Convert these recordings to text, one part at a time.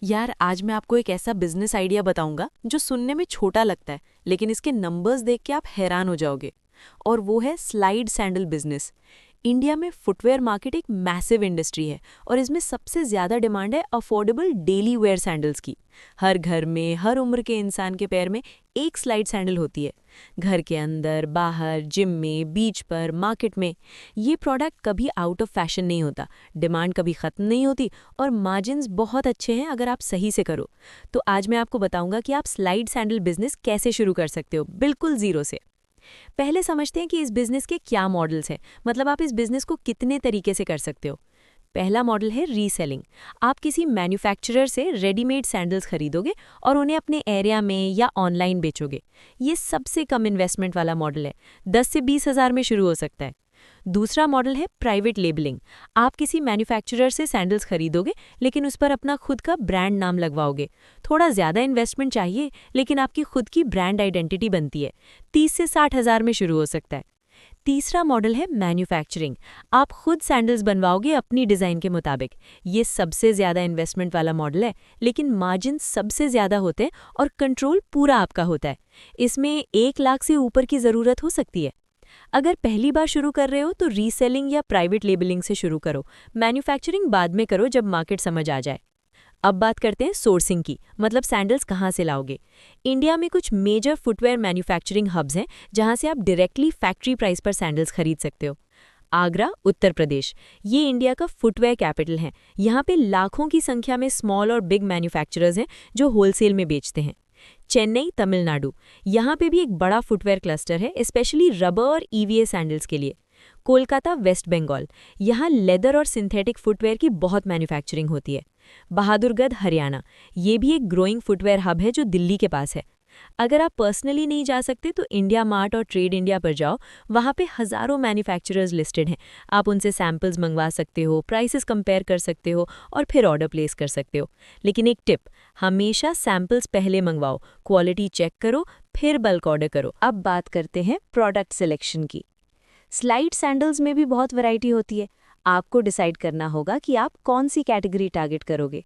यार आज मैं आपको एक ऐसा बिजनेस आइडिया बताऊंगा जो सुनने में छोटा लगता है, लेकिन इसके नंबर्स देख के आप हैरान हो जाओगे। और वो है स्लाइड सैंडल बिजनेस। इंडिया में फुटवेयर मार्केट एक मैसिव इंडस्ट्री है और इसमें सबसे ज़्यादा डिमांड है अफोर्डेबल डेली वेयर सैंडल्स की। हर घर में हर उम्र के इंसान के पैर में एक स्लाइड सैंडल होती है। घर के अंदर, बाहर, जिम में, बीच पर, मार्केट में। ये प्रोडक्ट कभी आउट ऑफ फैशन नहीं होता, डिमांड कभी ख़त्म नहीं होती और मार्जिन्स बहुत अच्छे हैं अगर आप सही से करो। तो आज मैं आपको बताऊंगा कि आप स्लाइड सैंडल बिजनेस कैसे शुरू कर सकते हो, बिल्कुल ज़ीरो से। पहले समझते हैं कि इस बिजनेस के क्या मॉडल्स हैं, मतलब आप इस बिजनेस को कितने तरीके से कर सकते हो। पहला मॉडल है रीसेलिंग। आप किसी मैन्युफैक्चरर से रेडीमेड सैंडल्स खरीदोगे और उन्हें अपने एरिया में या ऑनलाइन बेचोगे। ये सबसे कम इन्वेस्टमेंट वाला मॉडल है, 10 से 20 हज़ार में शुरू हो सकता है। दूसरा मॉडल है प्राइवेट लेबलिंग। आप किसी मैन्युफैक्चरर से सैंडल्स खरीदोगे लेकिन उस पर अपना खुद का ब्रांड नाम लगवाओगे। थोड़ा ज़्यादा इन्वेस्टमेंट चाहिए, लेकिन आपकी खुद की ब्रांड आइडेंटिटी बनती है। 30 से 60 हज़ार में शुरू हो सकता है। तीसरा मॉडल है मैन्युफैक्चरिंग। आप खुद सैंडल्स बनवाओगे अपनी डिज़ाइन के मुताबिक। ये सबसे ज़्यादा इन्वेस्टमेंट वाला मॉडल है, लेकिन मार्जिन सबसे ज़्यादा होते हैं और कंट्रोल पूरा आपका होता है। इसमें 1 लाख से ऊपर की ज़रूरत हो सकती है। अगर पहली बार शुरू कर रहे हो तो रीसेलिंग या प्राइवेट लेबलिंग से शुरू करो। मैन्युफैक्चरिंग बाद में करो जब मार्केट समझ आ जाए। अब बात करते हैं सोर्सिंग की, मतलब सैंडल्स कहाँ से लाओगे। इंडिया में कुछ मेजर फुटवेयर मैन्युफैक्चरिंग हब्स हैं जहाँ से आप डायरेक्टली फैक्ट्री प्राइस पर सैंडल्स खरीद सकते हो। आगरा, उत्तर प्रदेश, ये इंडिया का फुटवेयर कैपिटल है। यहाँ पे लाखों की संख्या में स्मॉल और बिग मैन्युफैक्चरर्स हैं जो होलसेल में बेचते हैं। चेन्नई, तमिलनाडु, यहाँ पे भी एक बड़ा फुटवेयर क्लस्टर है, स्पेशली रबर और ईवीए सैंडल्स के लिए। कोलकाता, वेस्ट बंगाल, यहाँ लेदर और सिंथेटिक फुटवेयर की बहुत मैन्युफैक्चरिंग होती है। बहादुरगढ़, हरियाणा, ये भी एक ग्रोइंग फुटवेयर हब है जो दिल्ली के पास है। अगर आप पर्सनली नहीं जा सकते तो इंडिया मार्ट और ट्रेड इंडिया पर जाओ, वहाँ पे हज़ारों मैन्युफैक्चरर्स लिस्टेड हैं। आप उनसे सैंपल्स मंगवा सकते हो, प्राइसेस कंपेयर कर सकते हो और फिर ऑर्डर प्लेस कर सकते हो। लेकिन एक टिप, हमेशा सैंपल्स पहले मंगवाओ, क्वालिटी चेक करो, फिर बल्क ऑर्डर करो। अब बात करते हैं प्रोडक्ट सिलेक्शन की। स्लाइड सैंडल्स में भी बहुत वैरायटी होती है। आपको डिसाइड करना होगा कि आप कौन सी कैटेगरी टारगेट करोगे।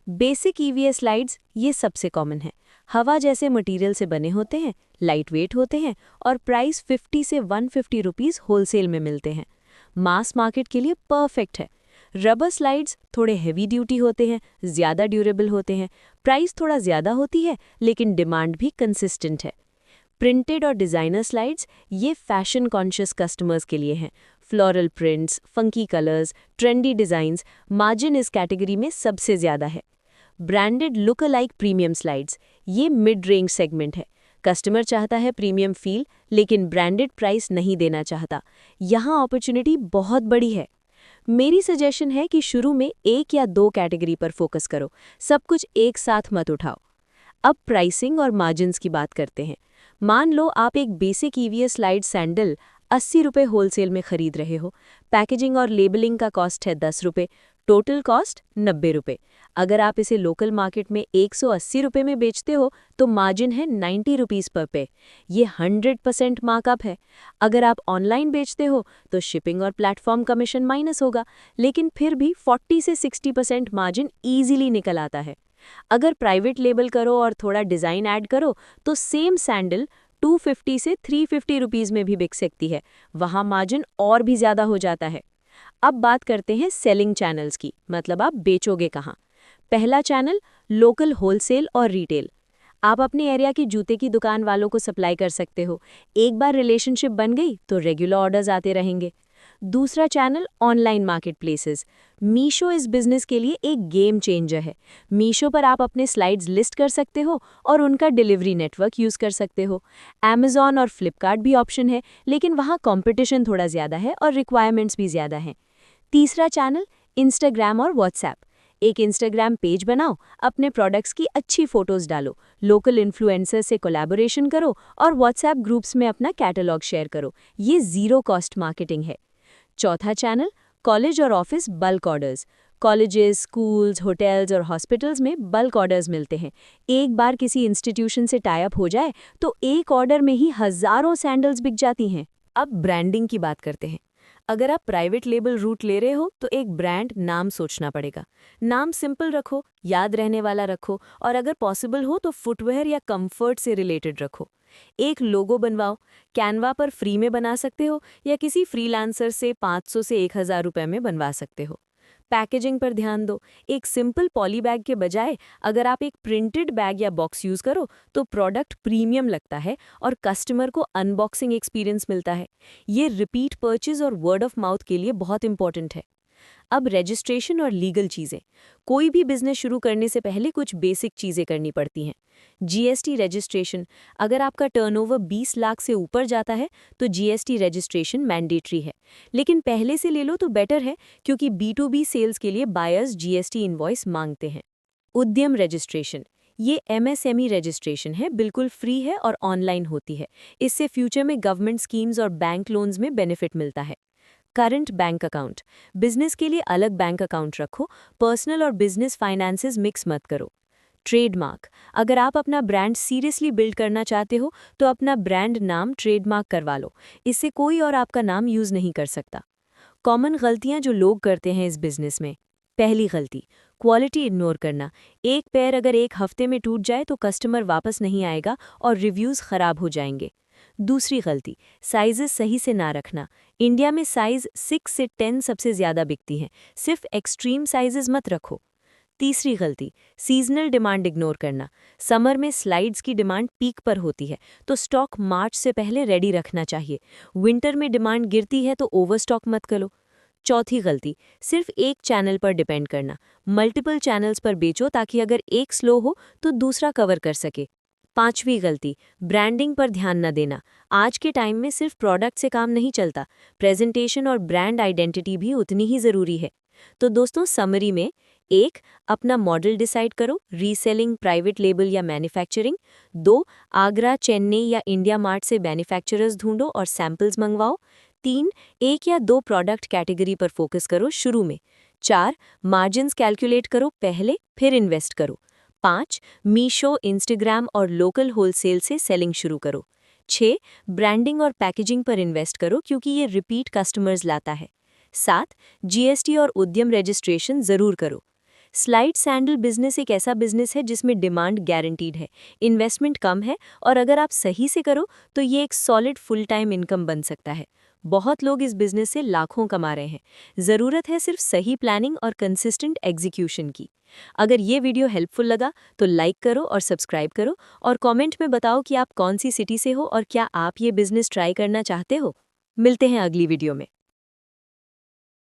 बेसिक ईवीए स्लाइड्स ये सबसे कॉमन है। हवा जैसे मटेरियल से बने होते हैं, लाइट वेट होते हैं और प्राइस 50 से 150 रुपीज़ होलसेल में मिलते हैं। मास मार्केट के लिए परफेक्ट है। रबर स्लाइड्स थोड़े हेवी ड्यूटी होते हैं, ज़्यादा ड्यूरेबल होते हैं, प्राइस थोड़ा ज़्यादा होती है, लेकिन डिमांड भी कंसिस्टेंट है। प्रिंटेड और डिज़ाइनर स्लाइड्स ये फैशन कॉन्शियस कस्टमर्स के लिए हैं। Floral prints, funky colours, trendy designs, margin इस कैटेगरी में सबसे ज़्यादा है। Branded look alike premium slides, ये मिड रेंज सेगमेंट है। कस्टमर चाहता है प्रीमियम फील, लेकिन ब्रांडेड प्राइस नहीं देना चाहता। यहाँ अपॉर्चुनिटी बहुत बड़ी है। मेरी सजेशन है कि शुरू में 1 या 2 कैटेगरी पर फोकस करो, सब कुछ एक साथ मत उठाओ। अब प्राइसिंग और मार्जिन्स की बात करते हैं। मान लो आप एक बेसिक ईवीएस स्लाइड सैंडल 80 रुपये होलसेल में खरीद रहे हो। पैकेजिंग और लेबलिंग का कॉस्ट है 10 रुपये, टोटल कॉस्ट 90 रुपये। अगर आप इसे लोकल मार्केट में 180 रुपये में बेचते हो तो मार्जिन है 90 रुपीज़ पर पे। ये 100% मार्कअप है। अगर आप ऑनलाइन बेचते हो तो शिपिंग और प्लेटफॉर्म कमीशन माइनस होगा, लेकिन फिर भी 40 से 60% मार्जिन ईजिली निकल आता है। अगर प्राइवेट लेबल करो और थोड़ा डिज़ाइन ऐड करो तो सेम सैंडल 250 से 350 रुपीज़ में भी बिक सकती है। वहाँ मार्जिन और भी ज़्यादा हो जाता है। अब बात करते हैं सेलिंग चैनल्स की, मतलब आप बेचोगे कहाँ। पहला चैनल, लोकल होलसेल और रिटेल। आप अपने एरिया की जूते की दुकान वालों को सप्लाई कर सकते हो। एक बार रिलेशनशिप बन गई तो रेगुलर ऑर्डर्स आते रहेंगे। दूसरा channel, online market places. Meesho इस बिजनेस के लिए एक गेम चेंजर है। मीशो पर आप अपने स्लाइड्स लिस्ट कर सकते हो और उनका डिलीवरी नेटवर्क यूज़ कर सकते हो। अमेज़ॉन और फ्लिपकार्ट भी ऑप्शन है, लेकिन वहाँ कंपटीशन थोड़ा ज़्यादा है और रिक्वायरमेंट्स भी ज़्यादा हैं। तीसरा चैनल, इंस्टाग्राम और व्हाट्सएप। एक इंस्टाग्राम पेज बनाओ, अपने प्रोडक्ट्स की अच्छी फोटोज़ डालो, लोकल इन्फ्लुएंसर से कोलैबोरेशन करो और व्हाट्सएप ग्रुप्स में अपना कैटलॉग शेयर करो। ये ज़ीरो कॉस्ट मार्केटिंग है। चौथा चैनल, कॉलेज और office bulk orders. Colleges, schools, hotels और हॉस्पिटल्स में बल्क ऑर्डर्स मिलते हैं। एक बार किसी इंस्टीट्यूशन से टाई अप हो जाए तो एक ऑर्डर में ही हज़ारों सैंडल्स बिक जाती हैं। अब ब्रांडिंग की बात करते हैं। अगर आप प्राइवेट लेबल रूट ले रहे हो तो एक ब्रांड नाम सोचना पड़ेगा। नाम सिंपल रखो, याद रहने वाला रखो और अगर पॉसिबल हो तो फुटवेयर या कंफर्ट से रिलेटेड रखो। एक लोगो बनवाओ, कैनवा पर फ्री में बना सकते हो या किसी फ्रीलांसर से 500 से 1000 रुपए में बनवा सकते हो। पैकेजिंग पर ध्यान दो, एक सिंपल पॉली बैग के बजाय अगर आप एक प्रिंटेड बैग या बॉक्स यूज करो तो प्रोडक्ट प्रीमियम लगता है और कस्टमर को अनबॉक्सिंग एक्सपीरियंस मिलता है। ये रिपीट परचेज और वर्ड ऑफ माउथ के लिए बहुत इंपॉर्टेंट है। अब रजिस्ट्रेशन और लीगल चीज़ें। कोई भी बिजनेस शुरू करने से पहले कुछ बेसिक चीज़ें करनी पड़ती हैं। GST registration. अगर आपका टर्नओवर 20 लाख से ऊपर जाता है तो जीएसटी रजिस्ट्रेशन मैंडेटरी है, लेकिन पहले से ले लो तो बेटर है क्योंकि B2B सेल्स के लिए बायर्स जीएसटी इनवॉइस मांगते हैं। उद्यम रजिस्ट्रेशन। ये MSME रजिस्ट्रेशन है, बिल्कुल फ्री है और ऑनलाइन होती है। इससे फ्यूचर में गवर्नमेंट स्कीम्स और बैंक लोन्स में बेनिफिट मिलता है। Current bank account. बिजनेस के लिए अलग बैंक अकाउंट रखो, पर्सनल और बिजनेस फाइनेंसेस मिक्स मत करो। ट्रेडमार्क। अगर आप अपना ब्रांड सीरियसली बिल्ड करना चाहते हो तो अपना ब्रांड नाम ट्रेडमार्क करवा लो, इससे कोई और आपका नाम यूज नहीं कर सकता। कॉमन गलतियां जो लोग करते हैं इस बिजनेस में। पहली गलती, क्वालिटी इग्नोर करना। एक पैर अगर एक हफ्ते में टूट जाए तो कस्टमर वापस नहीं आएगा और रिव्यूज़ खराब हो जाएंगे। दूसरी गलती, साइजेस सही से ना रखना। इंडिया में साइज 6 से 10 सबसे ज़्यादा बिकती हैं, सिर्फ एक्सट्रीम साइजेस मत रखो। तीसरी गलती, सीजनल डिमांड इग्नोर करना। समर में स्लाइड्स की डिमांड पीक पर होती है तो स्टॉक मार्च से पहले रेडी रखना चाहिए। विंटर में डिमांड गिरती है तो ओवरस्टॉक मत करो। चौथी गलती, सिर्फ एक चैनल पर डिपेंड करना। मल्टीपल चैनल्स पर बेचो ताकि अगर एक स्लो हो तो दूसरा कवर कर सके। पांचवी गलती, ब्रांडिंग पर ध्यान न देना। आज के टाइम में सिर्फ प्रोडक्ट से काम नहीं चलता, प्रेजेंटेशन और ब्रांड आइडेंटिटी भी उतनी ही ज़रूरी है। तो दोस्तों, समरी में, 1. अपना मॉडल डिसाइड करो, रीसेलिंग, प्राइवेट लेबल या मैन्युफैक्चरिंग। 2. आगरा, चेन्नई या इंडिया मार्ट से मैन्युफैक्चरर्स ढूंढो और सैंपल्स मंगवाओ। 3. एक या दो प्रोडक्ट कैटेगरी पर फोकस करो शुरू में। 4. मार्जिन्स कैलकुलेट करो पहले, फिर इन्वेस्ट करो। 5. मीशो, इंस्टाग्राम और लोकल होलसेल से सेलिंग शुरू करो। 6. ब्रांडिंग और पैकेजिंग पर इन्वेस्ट करो क्योंकि ये रिपीट कस्टमर्स लाता है। 7. जीएसटी और उद्यम रजिस्ट्रेशन ज़रूर करो। स्लाइड सैंडल बिजनेस एक ऐसा बिजनेस है जिसमें डिमांड गारंटीड है, इन्वेस्टमेंट कम है और अगर आप सही से करो तो ये एक सॉलिड फुल टाइम इनकम बन सकता है। बहुत लोग इस बिजनेस से लाखों कमा रहे हैं। ज़रूरत है सिर्फ सही प्लानिंग और कंसिस्टेंट एग्जीक्यूशन की। अगर ये वीडियो हेल्पफुल लगा तो लाइक करो और सब्सक्राइब करो और कमेंट में बताओ कि आप कौन सी सिटी से हो और क्या आप ये बिजनेस ट्राई करना चाहते हो। मिलते हैं अगली वीडियो में।